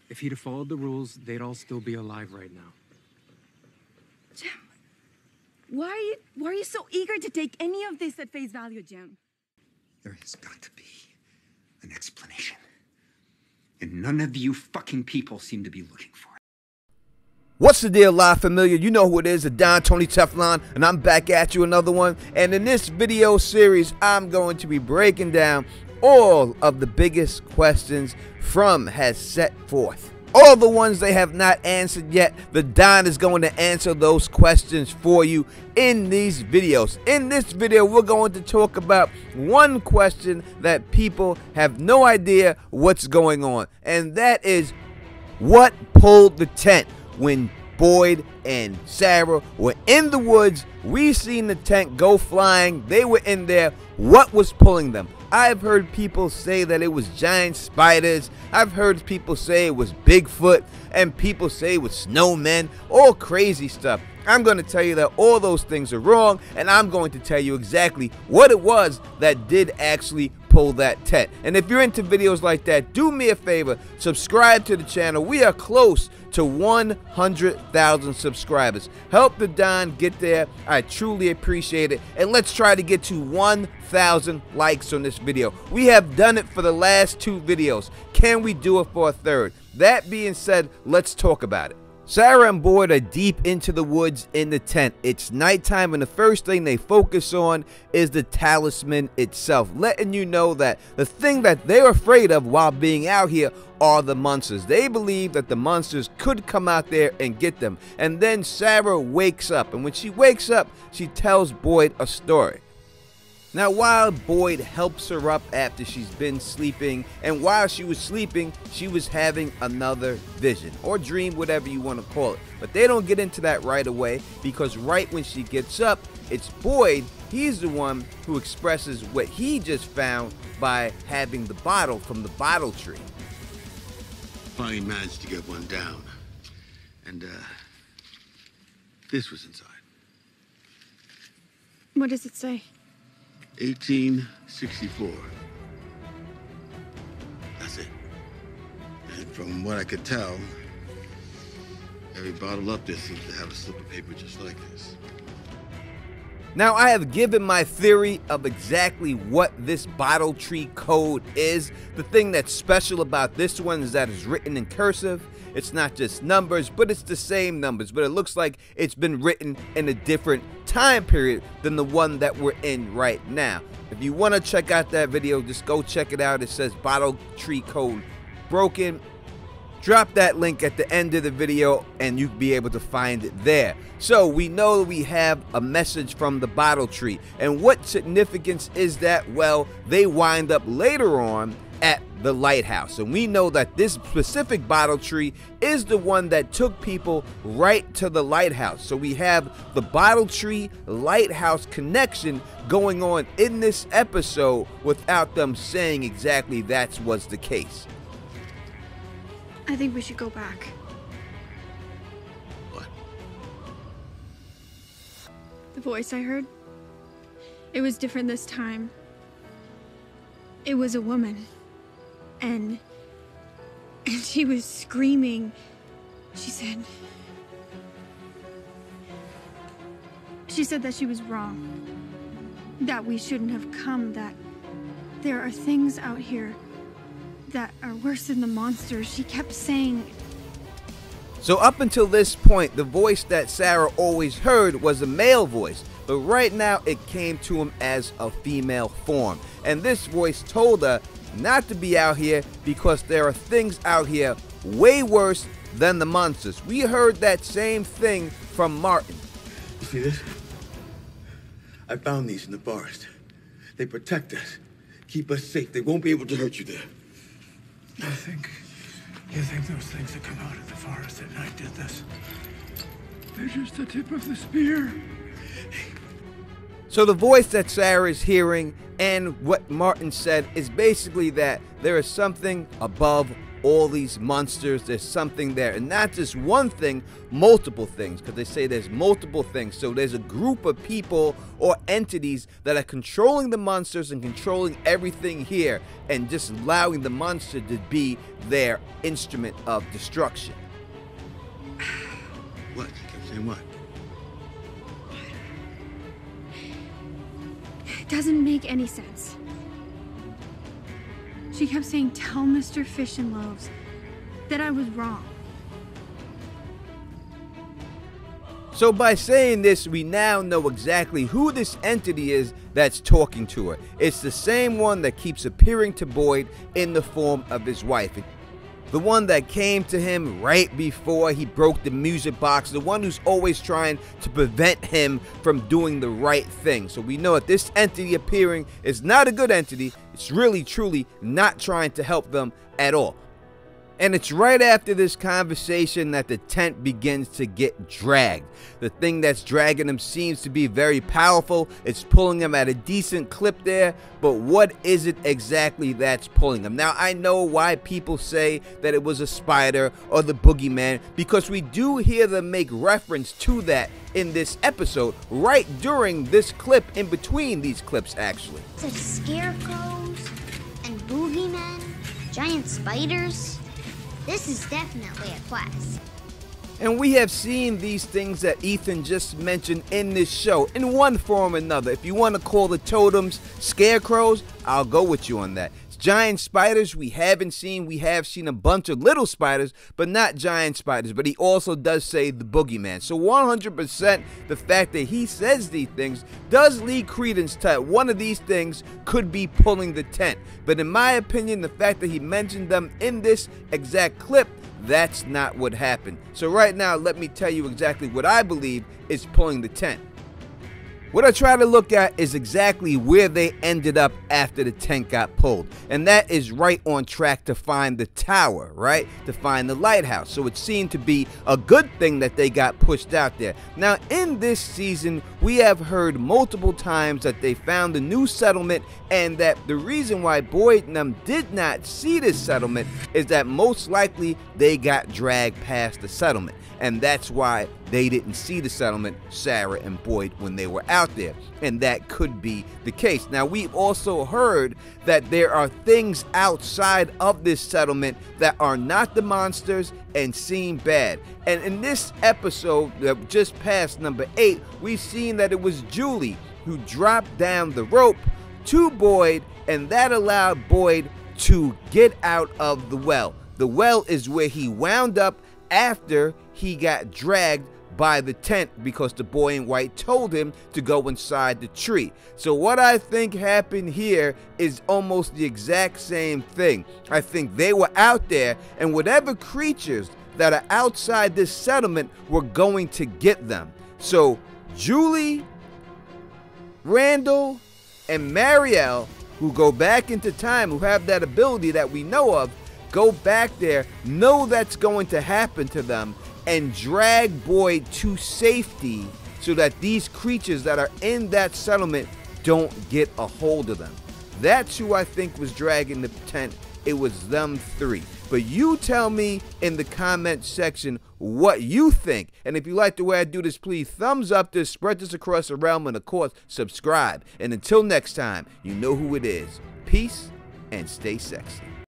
If he'd have followed the rules, they'd all still be alive right now. Jim, why are you so eager to take any of this at face value, Jim? There has got to be an explanation. And none of you fucking people seem to be looking for it. What's the deal, live familiar? You know who it is, the Don Tony Teflon, and I'm back at you another one. And in this video series, I'm going to be breaking down all of the biggest questions From has set forth. All the ones they have not answered yet, the Don is going to answer those questions for you in these videos. In this video, we're going to talk about one question that people have no idea what's going on, and that is, what pulled the tent when Boyd and Sarah were in the woods? We seen the tent go flying. They were in there. What was pulling them? I've heard people say that it was giant spiders. I've heard people say it was Bigfoot, and people say it was snowmen, all crazy stuff. I'm going to tell you that all those things are wrong, and I'm going to tell you exactly what it was that did actually pull that tent. And if you're into videos like that, do me a favor, subscribe to the channel. We are close to 100,000 subscribers. Help the Don get there. I truly appreciate it. And let's try to get to 1,000 likes on this video. We have done it for the last 2 videos. Can we do it for a third? That being said, let's talk about it. Sarah and Boyd are deep into the woods in the tent. It's nighttime, and the first thing they focus on is the talisman itself, letting you know that the thing that they're afraid of while being out here are the monsters. They believe that the monsters could come out there and get them. And then Sarah wakes up, and when she wakes up, she tells Boyd a story. Now, while Boyd helps her up after she's been sleeping, and while she was sleeping, she was having another vision, or dream, whatever you want to call it. But they don't get into that right away, because right when she gets up, it's Boyd. He's the one who expresses what he just found by having the bottle from the bottle tree. Finally managed to get one down. And, this was inside. What does it say? 1864. That's it. And from what I could tell, every bottle up there seems to have a slip of paper just like this. Now, I have given my theory of exactly what this bottle tree code is. The thing that's special about this one is that it's written in cursive. It's not just numbers, but it's the same numbers, but it looks like it's been written in a different time period than the one that we're in right now. If you want to check out that video, just go check it out. It says bottle tree code broken. Drop that link at the end of the video and you'll be able to find it there. So we know that we have a message from the bottle tree. And what significance is that? Well, they wind up later on at the lighthouse, and we know that this specific bottle tree is the one that took people right to the lighthouse. So we have the bottle tree lighthouse connection going on in this episode without them saying exactly that was the case. I think we should go back. What? The voice I heard, it was different this time. It was a woman. And she was screaming. She said that she was wrong. That we shouldn't have come. That there are things out here that are worse than the monsters. She kept saying. So up until this point, the voice that Sarah always heard was a male voice. But right now, it came to him as a female form. And this voice told her not to be out here because there are things out here way worse than the monsters. We heard that same thing from Martin. You see this? I found these in the forest. They protect us, keep us safe. They won't be able to hurt you there. You think those things that come out of the forest at night did this? They're just the tip of the spear. So the voice that Sarah is hearing and what Martin said is basically that there is something above all these monsters. There's something there, and not just one thing, multiple things, because they say there's multiple things. So there's a group of people or entities that are controlling the monsters and controlling everything here, and just allowing the monster to be their instrument of destruction. What? You kept saying what? It doesn't make any sense. She kept saying, tell Mr. Fish and Loaves that I was wrong. So by saying this, we now know exactly who this entity is that's talking to her. It's the same one that keeps appearing to Boyd in the form of his wife. The one that came to him right before he broke the music box. The one who's always trying to prevent him from doing the right thing. So we know that this entity appearing is not a good entity. It's really, truly not trying to help them at all. And it's right after this conversation that the tent begins to get dragged. The thing that's dragging him seems to be very powerful. It's pulling him at a decent clip there, but what is it exactly that's pulling him? Now, I know why people say that it was a spider or the boogeyman, because we do hear them make reference to that in this episode, right during this clip, in between these clips, actually. Such scarecrows and boogeymen, giant spiders. This is definitely a quest. And we have seen these things that Ethan just mentioned in this show in one form or another. If you want to call the totems scarecrows, I'll go with you on that. Giant spiders we haven't seen. We have seen a bunch of little spiders, but not giant spiders. But he also does say the boogeyman. So 100% the fact that he says these things does lead credence to one of these things could be pulling the tent. But in my opinion, the fact that he mentioned them in this exact clip, that's not what happened. So right now, let me tell you exactly what I believe is pulling the tent. What I try to look at is exactly where they ended up after the tent got pulled. And that is right on track to find the tower, right? To find the lighthouse. So it seemed to be a good thing that they got pushed out there. Now, in this season, we have heard multiple times that they found a new settlement, and that the reason why Boyd and them did not see this settlement is that most likely they got dragged past the settlement. And that's why they didn't see the settlement, Sarah and Boyd, when they were out there. And that could be the case. Now, we've also heard that there are things outside of this settlement that are not the monsters and seem bad. And in this episode that just passed, number 8, we've seen that it was Julie who dropped down the rope to Boyd, and that allowed Boyd to get out of the well. The well is where he wound up after he got dragged by the tent, because the boy in white told him to go inside the tree. So what I think happened here is almost the exact same thing. I think they were out there, and whatever creatures that are outside this settlement were going to get them. So Julie, Randall, and Marielle, who go back into time, who have that ability that we know of, go back there, know that's going to happen to them, and drag Boyd to safety so that these creatures that are in that settlement don't get a hold of them. That's who I think was dragging the tent. It was them 3. But you tell me in the comment section what you think. And if you like the way I do this, please thumbs up this, spread this across the realm, and of course, subscribe. And until next time, you know who it is. Peace and stay sexy.